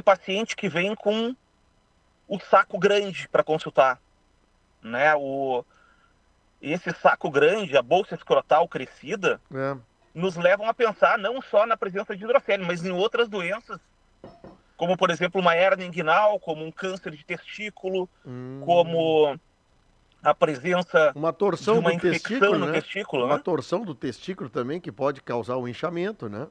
paciente que vem com o saco grande para consultar, né? Esse saco grande, a bolsa escrotal crescida, É. nos levam a pensar não só na presença de hidrocele, mas em outras doenças, como, por exemplo, uma hérnia inguinal, como um câncer de testículo, como a presença Uma de torção uma do infecção testículo, no né? testículo, Uma né? torção do testículo também que pode causar o inchamento, né?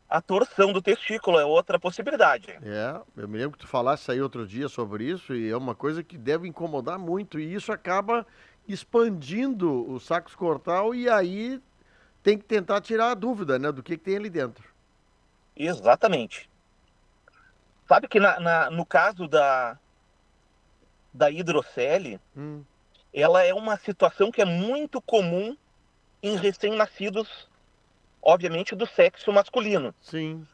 A torção do testículo é outra possibilidade. É, eu me lembro que tu falasse aí outro dia sobre isso e é uma coisa que deve incomodar muito e isso acaba expandindo o saco escrotal e aí tem que tentar tirar a dúvida, né, do que tem ali dentro. Exatamente. Sabe que no caso da hidrocele, Hum, ela é uma situação que é muito comum em recém-nascidos, obviamente, do sexo masculino. sim.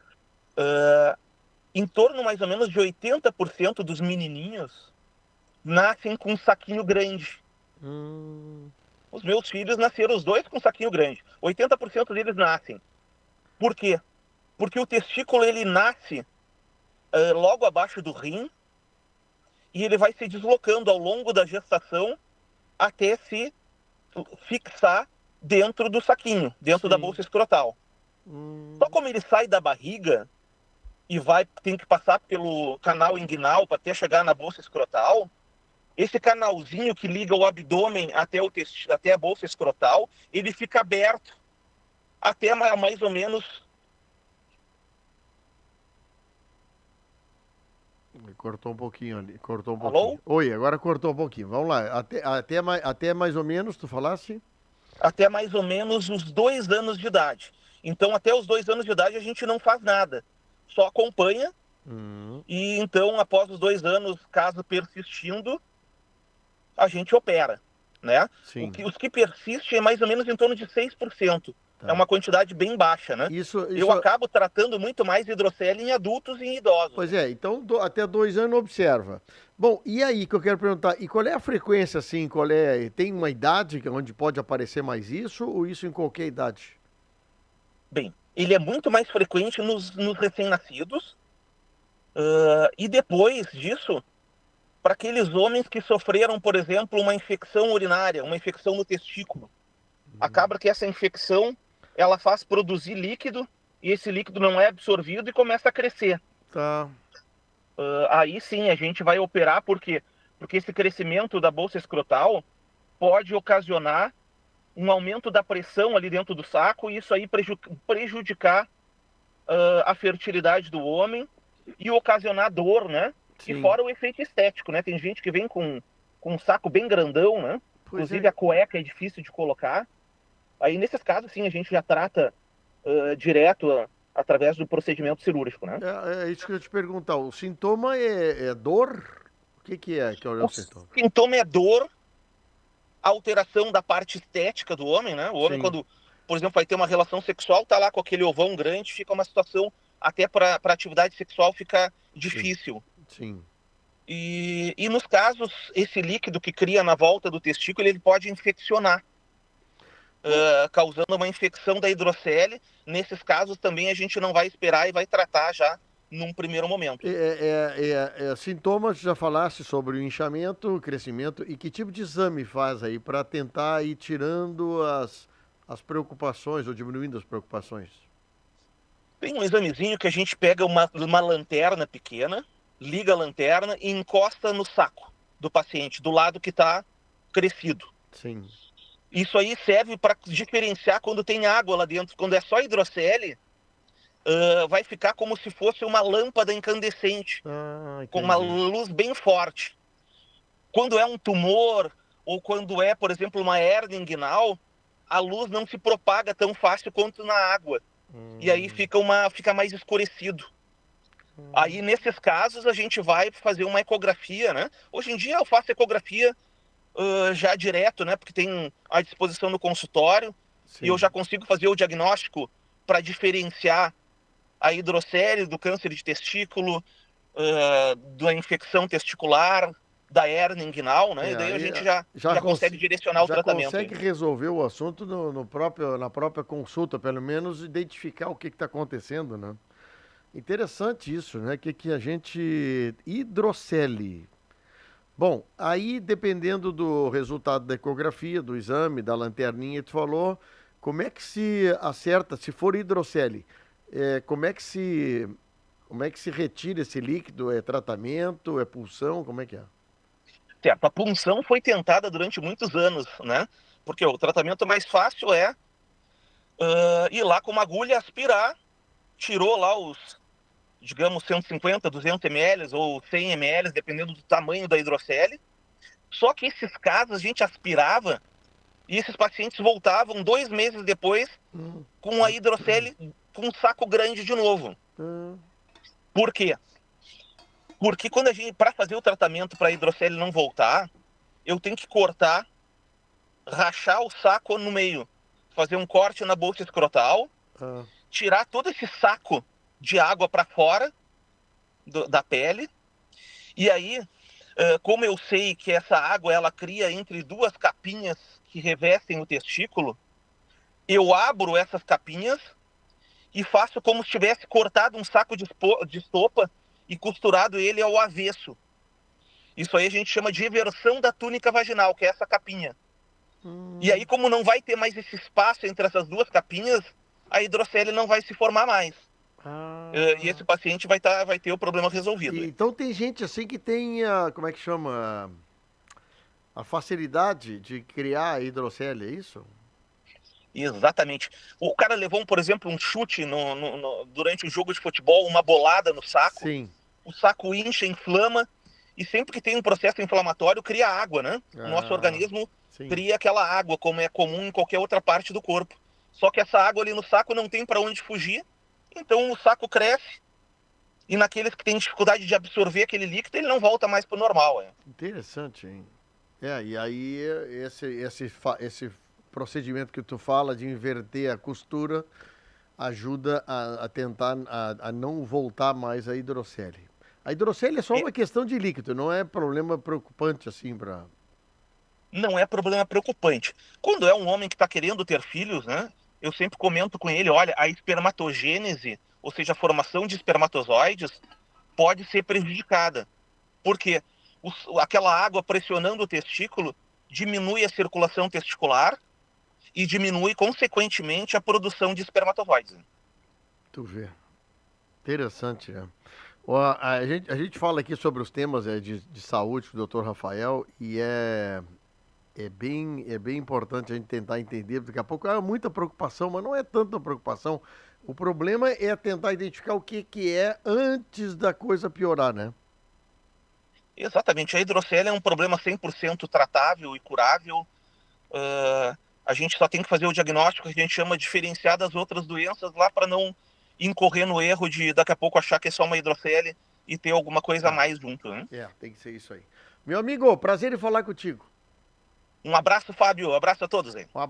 Em torno mais ou menos de 80% dos menininhos nascem com um saquinho grande. Hum, Os meus filhos nasceram os dois com um saquinho grande. 80% deles nascem. Por quê? Porque o testículo ele nasce logo abaixo do rim e ele vai se deslocando ao longo da gestação até se fixar dentro do saquinho, dentro da sim. bolsa escrotal. Só como ele sai da barriga e tem que passar pelo canal inguinal para até chegar na bolsa escrotal, esse canalzinho que liga o abdômen até a bolsa escrotal, ele fica aberto até mais ou menos. Cortou um pouquinho ali, cortou um pouquinho. Alô? Oi, agora cortou um pouquinho. Vamos lá. Até mais ou menos, tu falasse? Até mais ou menos os 2 anos de idade. Então, até os 2 anos de idade, a gente não faz nada. Só acompanha Hum, e, então, após os 2 anos, caso persistindo, a gente opera, né? sim, Os que persistem é mais ou menos em torno de 6%. É tá. uma quantidade bem baixa, né? Eu Isso, acabo tratando muito mais hidrocele em adultos e em idosos, pois né? é, então até 2 anos observa. Bom, e aí que eu quero perguntar, e qual é a frequência assim, tem uma idade onde pode aparecer mais isso ou isso em qualquer idade? Bem, ele é muito mais frequente nos recém-nascidos, e depois disso, para aqueles homens que sofreram, por exemplo, uma infecção urinária, uma infecção no testículo. Acaba que essa infecção ela faz produzir líquido e esse líquido não é absorvido e começa a crescer. Tá, Aí sim a gente vai operar porque esse crescimento da bolsa escrotal pode ocasionar um aumento da pressão ali dentro do saco e isso aí prejudicar a fertilidade do homem e ocasionar dor, né? E sim. fora o efeito estético, né? Tem gente que vem com um saco bem grandão, né? Pois Inclusive é, a cueca é difícil de colocar. Aí nesses casos, sim, a gente já trata direto através do procedimento cirúrgico, né? é isso que eu ia te perguntar. O sintoma é dor? O que é o O sintoma? sintoma é dor, alteração da parte estética do homem, né? O homem, Sim, quando, por exemplo, vai ter uma relação sexual, tá lá com aquele ovão grande, fica uma situação até para atividade sexual fica sim, difícil. sim. E nos casos, esse líquido que cria na volta do testículo, ele pode infeccionar, Bom, causando uma infecção da hidrocele. Nesses casos também a gente não vai esperar e vai tratar já num primeiro momento. sintomas, já falasse sobre o inchamento, o crescimento, e que tipo de exame faz aí para tentar ir tirando as preocupações ou diminuindo as preocupações? Tem um examezinho que a gente pega uma lanterna pequena, liga a lanterna e encosta no saco do paciente, do lado que está crescido. Sim. Isso aí serve para diferenciar quando tem água lá dentro. Quando é só hidrocele, vai ficar como se fosse uma lâmpada incandescente, Ah, com uma entendi. luz bem forte. Quando é um tumor, ou quando é, por exemplo, uma hérnia inguinal, a luz não se propaga tão fácil quanto na água. E aí Hum, fica mais escurecido. Aí, nesses casos, a gente vai fazer uma ecografia, né? Hoje em dia eu faço ecografia já direto, né? Porque tem à disposição no consultório e eu sim. já consigo fazer o diagnóstico para diferenciar a hidrocele do câncer de testículo, da infecção testicular, da hérnia inguinal, né? E daí a Aí gente já, já, já consegue direcionar o já tratamento aí. consegue resolver o assunto na própria consulta, pelo menos identificar o que está acontecendo, né? Interessante isso, né? Que a gente... Hidrocele. Bom, aí dependendo do resultado da ecografia, do exame, da lanterninha, tu falou, como é que se acerta, se for hidrocele, como é que se retira esse líquido? É tratamento, é punção, como é que é? Certo, a punção foi tentada durante muitos anos, né? Porque o tratamento mais fácil é ir lá com uma agulha, aspirar, tirou lá os, digamos, 150, 200 ml ou 100 ml, dependendo do tamanho da hidrocele. Só que esses casos a gente aspirava e esses pacientes voltavam 2 meses depois Hum, com a hidrocele com um saco grande de novo. hum, Por quê? Porque quando a gente, para fazer o tratamento para a hidrocele não voltar, eu tenho que cortar, rachar o saco no meio, fazer um corte na bolsa escrotal, ah, tirar todo esse saco de água para fora da pele. E aí, como eu sei que essa água ela cria entre duas capinhas que revestem o testículo, eu abro essas capinhas e faço como se tivesse cortado um saco de estopa e costurado ele ao avesso. Isso aí a gente chama de eversão da túnica vaginal, que é essa capinha. E aí, hum. como não vai ter mais esse espaço entre essas duas capinhas, a hidrocele não vai se formar mais. E esse Ah, paciente vai ter o problema resolvido. então tem gente assim que tem, como é que chama? A facilidade de criar hidrocele, é isso? Exatamente. O cara levou, por exemplo, um chute durante o jogo de futebol, uma bolada no saco, Sim. o saco incha, inflama, e sempre que tem um processo inflamatório, cria água, né? O nosso Ah, organismo sim. cria aquela água, como é comum em qualquer outra parte do corpo. Só que essa água ali no saco não tem para onde fugir, então o saco cresce, e naqueles que têm dificuldade de absorver aquele líquido, ele não volta mais para o normal. Interessante, hein? E aí esse procedimento que tu fala de inverter a costura ajuda a tentar a não voltar mais a hidrocele. A hidrocele é só E uma questão de líquido, não é problema preocupante assim para. não é problema preocupante. Quando é um homem que está querendo ter filhos, né? Eu sempre comento com ele, olha, a espermatogênese, ou seja, a formação de espermatozoides, pode ser prejudicada. Por quê? Aquela água pressionando o testículo diminui a circulação testicular e diminui, consequentemente, a produção de espermatozoides. Tu vê. Interessante, né? Ó, a gente fala aqui sobre os temas de saúde com o Dr. Rafael e é bem importante a gente tentar entender. Daqui a pouco há muita preocupação, mas não é tanta preocupação. O problema é tentar identificar o que é antes da coisa piorar, né? Exatamente, a hidrocele é um problema 100% tratável e curável. A gente só tem que fazer o diagnóstico que a gente chama de diferenciar das outras doenças lá para não incorrer no erro de daqui a pouco achar que é só uma hidrocele e ter alguma coisa a Tá. mais junto, né? Tem que ser isso aí. Meu amigo, prazer em falar contigo. Um abraço, Fábio. Um abraço a todos aí. Um